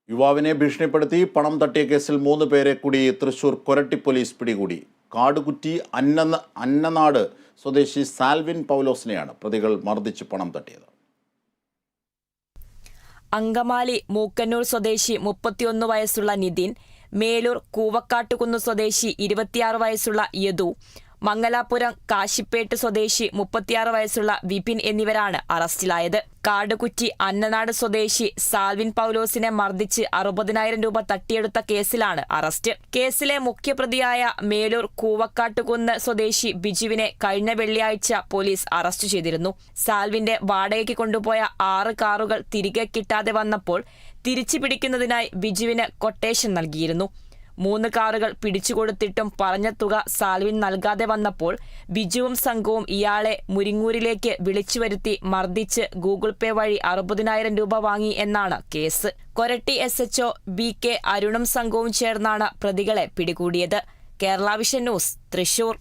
യുവാവിനെ ഭീഷണിപ്പെടുത്തി പണം തട്ടിയ കേസിൽ 3 പേരെ കൂടി തൃശൂർ കൊരട്ടി പോലീസ് പിടികൂടി. കാടുകുറ്റി അന്നനാട് സ്വദേശി സാൽവിൻ പൗലോസിനെയാണ് പ്രതികൾ മർദ്ദിച്ച് പണം തട്ടിയത്. അങ്കമാലി മൂക്കന്നൂർ സ്വദേശി 31 വയസ്സുള്ള നിതിൻ, മേലൂർ കൂവക്കാട്ടുകുന്ന് സ്വദേശി 26 വയസ്സുള്ള യദു, മംഗലാപുരം കാശിപ്പേട്ട് സ്വദേശി 36 വയസ്സുള്ള വിപിൻ എന്നിവരാണ് അറസ്റ്റിലായത്. കാടുകുറ്റി അന്നനാട് സ്വദേശി സാൽവിൻ പൗലോസിനെ മർദ്ദിച്ച് 60,000 രൂപ തട്ടിയെടുത്ത കേസിലാണ് അറസ്റ്റ്. കേസിലെ മുഖ്യപ്രതിയായ മേലൂർ കൂവക്കാട്ടുകുന്ന് സ്വദേശി ബിജുവിനെ കഴിഞ്ഞ വെള്ളിയാഴ്ച പോലീസ് അറസ്റ്റ് ചെയ്തിരുന്നു. സാൽവിന്റെ വാടകയ്ക്ക് കൊണ്ടുപോയ 6 കാറുകൾ തിരികെ കിട്ടാതെ വന്നപ്പോൾ തിരിച്ചു പിടിക്കുന്നതിനായി ബിജുവിന് കൊട്ടേഷൻ നൽകിയിരുന്നു. 3 കാറുകൾ പിടിച്ചുകൊടുത്തിട്ടും പറഞ്ഞ തുക സാൽവിൻ നൽകാതെ വന്നപ്പോൾ ബിജുവും സംഘവും ഇയാളെ മുരിങ്ങൂരിലേക്ക് വിളിച്ചുവരുത്തി മർദ്ദിച്ച് ഗൂഗിൾ പേ വഴി 60,000 രൂപ വാങ്ങി എന്നാണ് കേസ്. കൊരട്ടി SHO BK അരുണും സംഘവും ചേർന്നാണ് പ്രതികളെ പിടികൂടിയത്. Kerala vision news, Thrissur.